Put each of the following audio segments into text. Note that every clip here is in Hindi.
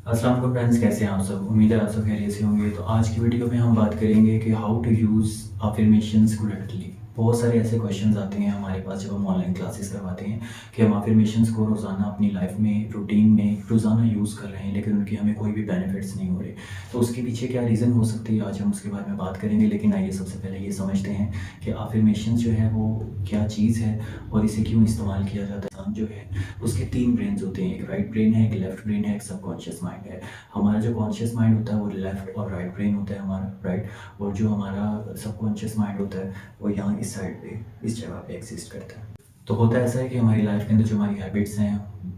अस्सलाम वालेकुम फ्रेंड्स, कैसे हैं आप सब। उम्मीद है आप सब खैरियत से होंगे। तो आज की वीडियो में हम बात करेंगे कि how to use affirmations correctly. बहुत सारे ऐसे क्वेश्चंस आते हैं हमारे पास जब हम ऑनलाइन क्लासेस करवाते हैं कि हम अफर्मेशंस को रोज़ाना अपनी लाइफ में रूटीन में रोज़ाना यूज़ कर रहे हैं, लेकिन उनके हमें कोई भी बेनिफिट्स नहीं हो रहे। तो उसके पीछे क्या रीज़न हो सकती है, आज हम उसके बारे में बात करेंगे। लेकिन आइए सबसे पहले ये समझते हैं कि अफर्मेशंस जो है वो क्या चीज़ है और इसे क्यों इस्तेमाल किया जाता है। इंसान जो है उसके तीन ब्रेन्स होते हैं, एक राइट ब्रेन है, एक लेफ्ट ब्रेन है, एक सबकॉन्शियस माइंड है। हमारा जो कॉन्शियस माइंड होता है वो लेफ्ट और राइट ब्रेन होता है हमारा, राइट। और जो हमारा सबकॉन्शियस माइंड होता है वो यहाँ इस साइड पे, इस जगह पे एग्जिस्ट करता है। तो होता ऐसा है कि हमारी लाइफ के अंदर जो हमारी हैबिट्स हैं,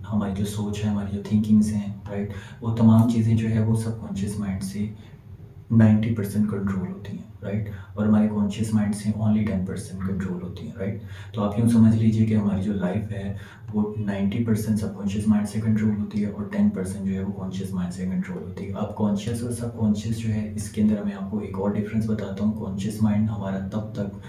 हमारी जो सोच है, हमारी जो थिंकिंग्स हैं, राइट, वो तमाम चीज़ें जो है वो सबकॉन्शियस माइंड से 90% कंट्रोल होती हैं, राइट। और हमारे कॉन्शियस माइंड से ओनली 10% कंट्रोल होती हैं, राइट। तो आप यूँ समझ लीजिए कि हमारी जो लाइफ है वो 90% सबकॉन्शियस माइंड से कंट्रोल होती है और 10% जो है वो कॉन्शियस माइंड से कंट्रोल होती है। अब कॉन्शियस और सबकॉन्शियस जो है, इसके अंदर मैं आपको एक और डिफरेंस बताता हूँ। कॉन्शियस माइंड हमारा तब तक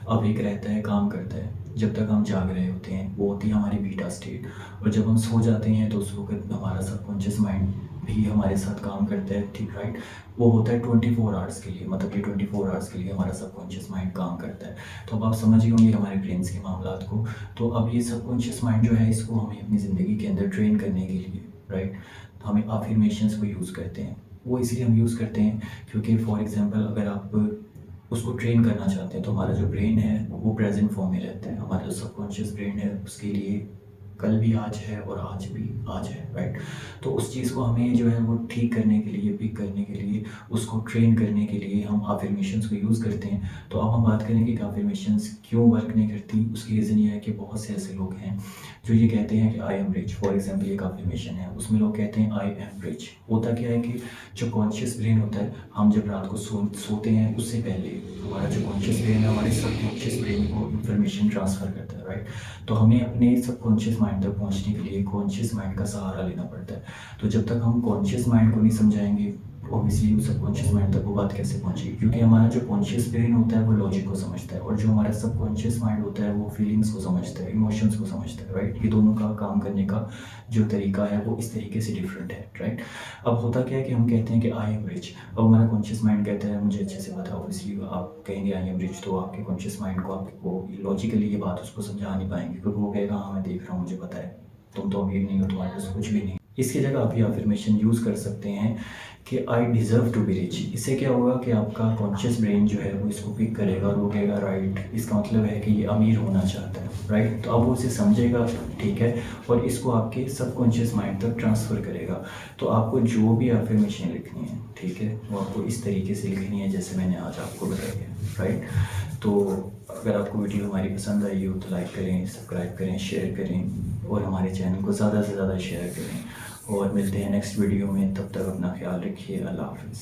अवेक रहता है, काम करता है जब तक हम जाग रहे होते हैं, वो होती है हमारी बीटा स्टेट। और जब हम सो जाते हैं तो उस वक्त हमारा सबकॉन्शियस माइंड भी हमारे साथ काम करता है, ठीक, राइट। वो होता है 24 आवर्स के लिए, मतलब ये 24 आवर्स के लिए हमारा सबकॉन्शियस माइंड काम करता है। तो अब आप समझ ही होंगे हमारे ब्रेन्स के मामलात को। तो अब ये सबकॉन्शियस माइंड जो है, इसको हमें अपनी ज़िंदगी के अंदर ट्रेन करने के लिए, राइट, हमें अफर्मेशंस को यूज़ करते हैं। वो इसलिए हम यूज़ करते हैं क्योंकि फॉर एग्जांपल अगर आप उसको ट्रेन करना चाहते हैं तो हमारा जो ब्रेन है वो प्रेजेंट फॉर्म में रहता है। हमारा जो सबकॉन्शियस ब्रेन है उसके लिए कल भी आज है और आज भी आज है, राइट। तो उस चीज़ को हमें जो है वो ठीक करने के लिए, पिक करने के लिए, उसको ट्रेन करने के लिए हम अफर्मेशंस को यूज़ करते हैं। तो अब हम बात करेंगे कि अफर्मेशंस क्यों वर्क नहीं करती। उसकी रीज़न ये है कि बहुत से ऐसे लोग हैं जो ये कहते हैं कि I am rich. For example एक अफर्मेशन है, उसमें लोग कहते हैं आई एम रिच। होता क्या है कि जो कॉन्शियस ब्रेन होता है, हम जब रात को सोते हैं उससे पहले हमारा जो कॉन्शियस ब्रेन है हमारे सबकॉन्शियस ब्रेन को इन्फॉर्मेशन ट्रांसफ़र करता है, राइट। तो हमें अपने सबकॉन्शियस माइंड तक पहुंचने के लिए कॉन्शियस माइंड का सहारा लेना पड़ता है। तो जब तक हम कॉन्शियस माइंड को नहीं समझाएंगे, ऑब्वियसली सबकॉन्शियस माइंड तक वो बात कैसे पहुंचेगी, क्योंकि हमारा जो कॉन्शियस ब्रेन होता है वो लॉजिक को समझता है और जो हमारा सबकॉन्शियस माइंड होता है वो फीलिंग्स को समझता है, इमोशंस को समझता है, राइट। ये दोनों का काम करने का जो तरीका है वो इस तरीके से डिफरेंट है, राइट। अब होता क्या है कि हम कहते हैं कि आई एम रिच। अब हमारा कॉन्शियस माइंड कहता है मुझे अच्छे से पता है, ऑब्वियसली आप कहेंगे आई एम रिच तो आपके कॉन्शियस माइंड को आपको लॉजिकली ये बात उसको समझा नहीं पाएंगे, क्योंकि वो कहेगा हाँ मैं देख रहा हूँ, मुझे पता है, तुम तो अमीर नहीं हो, तुम्हारे पास कुछ भी नहीं। इसकी जगह आप ये अफर्मेशन यूज़ कर सकते हैं कि I deserve to be rich. इससे क्या होगा कि आपका कॉन्शियस ब्रेन जो है वो इसको पिक करेगा और वो कहेगा राइट, इसका मतलब है कि ये अमीर होना चाहता है, राइट। तो अब वो इसे समझेगा, ठीक है, और इसको आपके सबकॉन्शियस माइंड तक ट्रांसफ़र करेगा। तो आपको जो भी अफर्मेशन लिखनी है, ठीक है, वो आपको इस तरीके से लिखनी है जैसे मैंने आज आपको बताया है, राइट। तो अगर आपको वीडियो हमारी पसंद आई हो तो लाइक करें, सब्सक्राइब करें, शेयर करें और हमारे चैनल को ज़्यादा से ज़्यादा शेयर करें। और मिलते हैं नेक्स्ट वीडियो में, तब तक अपना ख्याल रखिए। अल्लाह हाफ़िज़।